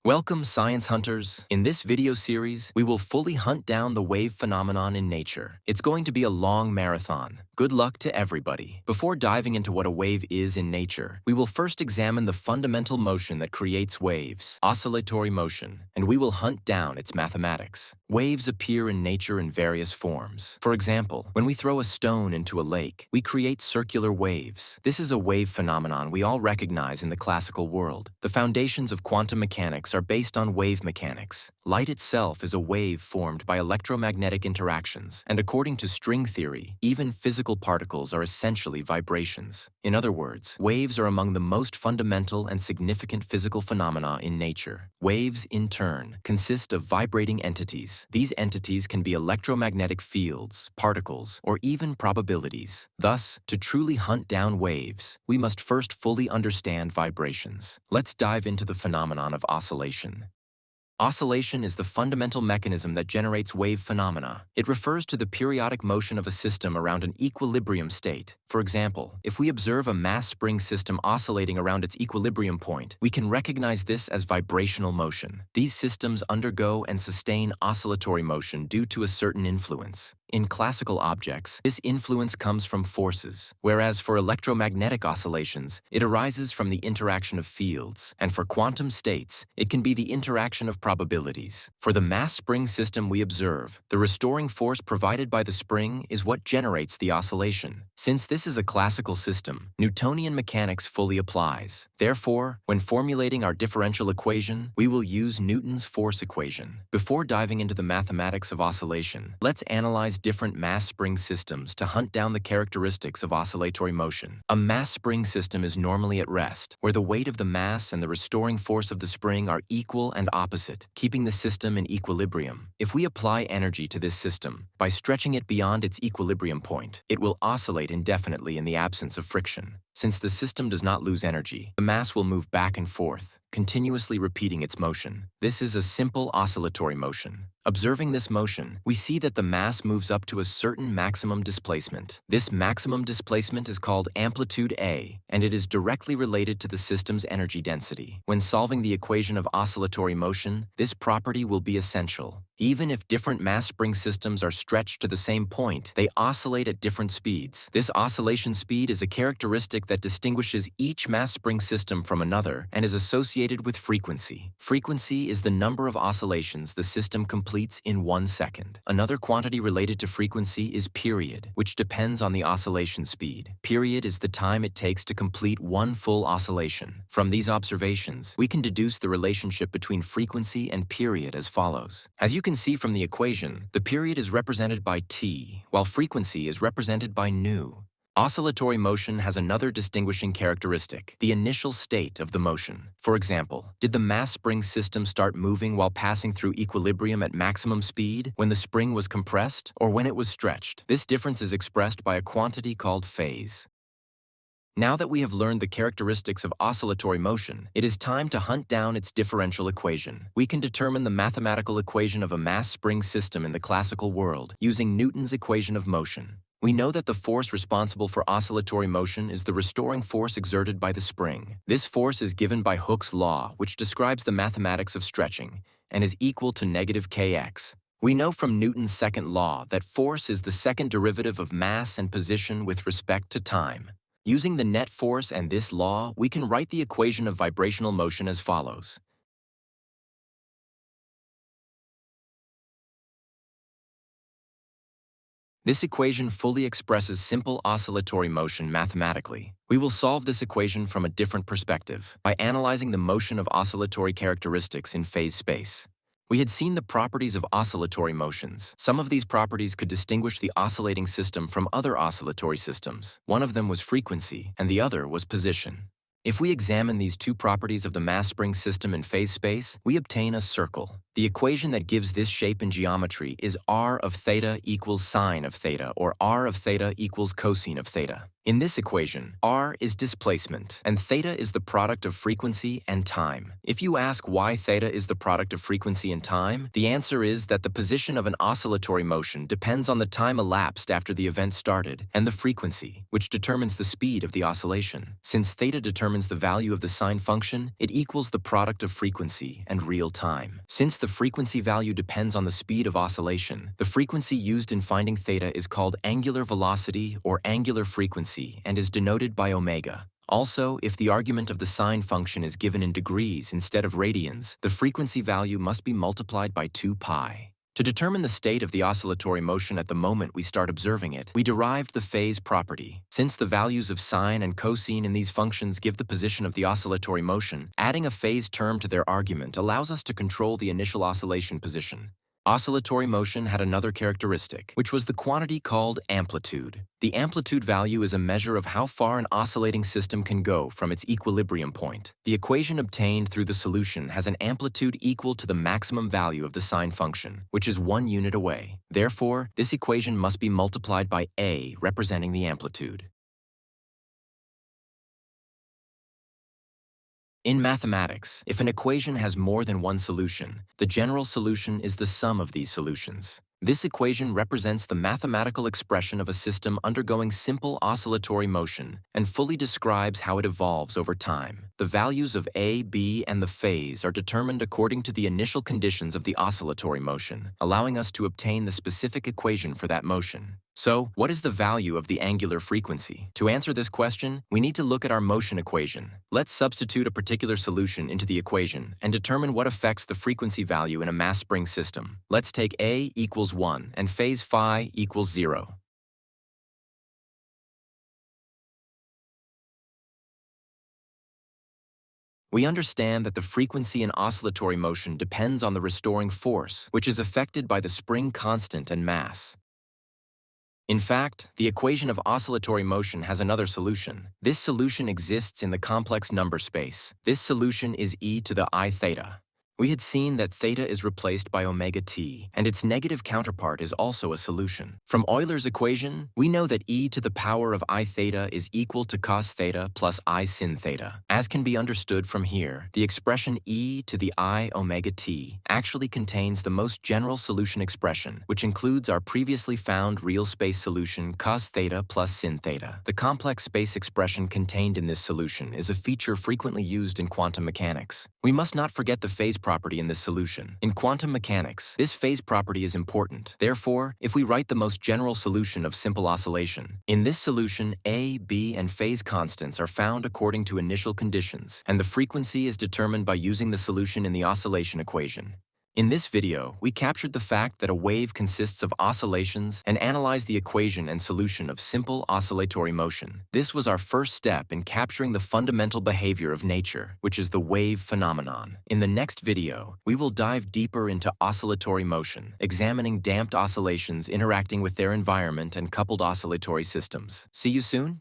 Welcome, science hunters. In this video series, we will fully hunt down the wave phenomenon in nature. It's going to be a long marathon. Good luck to everybody. Before diving into what a wave is in nature, we will first examine the fundamental motion that creates waves, oscillatory motion, and we will hunt down its mathematics. Waves appear in nature in various forms. For example, when we throw a stone into a lake, we create circular waves. This is a wave phenomenon we all recognize in the classical world. The foundations of quantum mechanics are based on wave mechanics. Light itself is a wave formed by electromagnetic interactions, and according to string theory, even physical particles are essentially vibrations. In other words, waves are among the most fundamental and significant physical phenomena in nature. Waves, in turn, consist of vibrating entities. These entities can be electromagnetic fields, particles, or even probabilities. Thus, to truly hunt down waves, we must first fully understand vibrations. Let's dive into the phenomenon of oscillation. Oscillation is the fundamental mechanism that generates wave phenomena. It refers to the periodic motion of a system around an equilibrium state. For example, if we observe a mass spring system oscillating around its equilibrium point, we can recognize this as vibrational motion. These systems undergo and sustain oscillatory motion due to a certain influence. In classical objects, this influence comes from forces, whereas for electromagnetic oscillations, it arises from the interaction of fields, and for quantum states, it can be the interaction of probabilities. For the mass spring system we observe, the restoring force provided by the spring is what generates the oscillation. Since this is a classical system, Newtonian mechanics fully applies. Therefore, when formulating our differential equation, we will use Newton's force equation. Before diving into the mathematics of oscillation, let's analyze different mass spring systems to hunt down the characteristics of oscillatory motion. A mass spring system is normally at rest, where the weight of the mass and the restoring force of the spring are equal and opposite, keeping the system in equilibrium. If we apply energy to this system, by stretching it beyond its equilibrium point, it will oscillate indefinitely in the absence of friction. Since the system does not lose energy, the mass will move back and forth, continuously repeating its motion. This is a simple oscillatory motion. Observing this motion, we see that the mass moves up to a certain maximum displacement. This maximum displacement is called amplitude A, and it is directly related to the system's energy density. When solving the equation of oscillatory motion, this property will be essential. Even if different mass spring systems are stretched to the same point, they oscillate at different speeds. This oscillation speed is a characteristic that distinguishes each mass spring system from another and is associated with frequency. Frequency is the number of oscillations the system completes in 1 second. Another quantity related to frequency is period, which depends on the oscillation speed. Period is the time it takes to complete one full oscillation. From these observations, we can deduce the relationship between frequency and period as follows. As you can see from the equation, the period is represented by t, while frequency is represented by nu. Oscillatory motion has another distinguishing characteristic, the initial state of the motion. For example, did the mass spring system start moving while passing through equilibrium at maximum speed, when the spring was compressed, or when it was stretched? This difference is expressed by a quantity called phase. Now that we have learned the characteristics of oscillatory motion, it is time to hunt down its differential equation. We can determine the mathematical equation of a mass spring system in the classical world using Newton's equation of motion. We know that the force responsible for oscillatory motion is the restoring force exerted by the spring. This force is given by Hooke's law, which describes the mathematics of stretching, and is equal to negative kx. We know from Newton's second law that force is the second derivative of mass and position with respect to time. Using the net force and this law, we can write the equation of vibrational motion as follows. This equation fully expresses simple oscillatory motion mathematically. We will solve this equation from a different perspective, by analyzing the motion of oscillatory characteristics in phase space. We had seen the properties of oscillatory motions. Some of these properties could distinguish the oscillating system from other oscillatory systems. One of them was frequency, and the other was position. If we examine these two properties of the mass spring system in phase space, we obtain a circle. The equation that gives this shape in geometry is r of theta equals sine of theta, or r of theta equals cosine of theta. In this equation, r is displacement, and theta is the product of frequency and time. If you ask why theta is the product of frequency and time, the answer is that the position of an oscillatory motion depends on the time elapsed after the event started, and the frequency, which determines the speed of the oscillation. Since theta determines the value of the sine function, it equals the product of frequency and real time. Since the frequency value depends on the speed of oscillation, the frequency used in finding theta is called angular velocity or angular frequency and is denoted by omega. Also, if the argument of the sine function is given in degrees instead of radians, the frequency value must be multiplied by 2 pi. To determine the state of the oscillatory motion at the moment we start observing it, we derived the phase property. Since the values of sine and cosine in these functions give the position of the oscillatory motion, adding a phase term to their argument allows us to control the initial oscillation position. Oscillatory motion had another characteristic, which was the quantity called amplitude. The amplitude value is a measure of how far an oscillating system can go from its equilibrium point. The equation obtained through the solution has an amplitude equal to the maximum value of the sine function, which is 1 unit away. Therefore, this equation must be multiplied by a, representing the amplitude. In mathematics, if an equation has more than one solution, the general solution is the sum of these solutions. This equation represents the mathematical expression of a system undergoing simple oscillatory motion and fully describes how it evolves over time. The values of A, B, and the phase are determined according to the initial conditions of the oscillatory motion, allowing us to obtain the specific equation for that motion. So, what is the value of the angular frequency? To answer this question, we need to look at our motion equation. Let's substitute a particular solution into the equation and determine what affects the frequency value in a mass spring system. Let's take A equals 1 and phase phi equals 0. We understand that the frequency in oscillatory motion depends on the restoring force, which is affected by the spring constant and mass. In fact, the equation of oscillatory motion has another solution. This solution exists in the complex number space. This solution is e to the I theta. We had seen that theta is replaced by omega t, and its negative counterpart is also a solution. From Euler's equation, we know that e to the power of I theta is equal to cos theta plus I sin theta. As can be understood from here, the expression e to the I omega t actually contains the most general solution expression, which includes our previously found real space solution cos theta plus sin theta. The complex space expression contained in this solution is a feature frequently used in quantum mechanics. We must not forget the phase property in this solution. In quantum mechanics, this phase property is important. Therefore, if we write the most general solution of simple oscillation, in this solution, A, B, and phase constants are found according to initial conditions, and the frequency is determined by using the solution in the oscillation equation. In this video, we captured the fact that a wave consists of oscillations and analyzed the equation and solution of simple oscillatory motion. This was our first step in capturing the fundamental behavior of nature, which is the wave phenomenon. In the next video, we will dive deeper into oscillatory motion, examining damped oscillations interacting with their environment and coupled oscillatory systems. See you soon!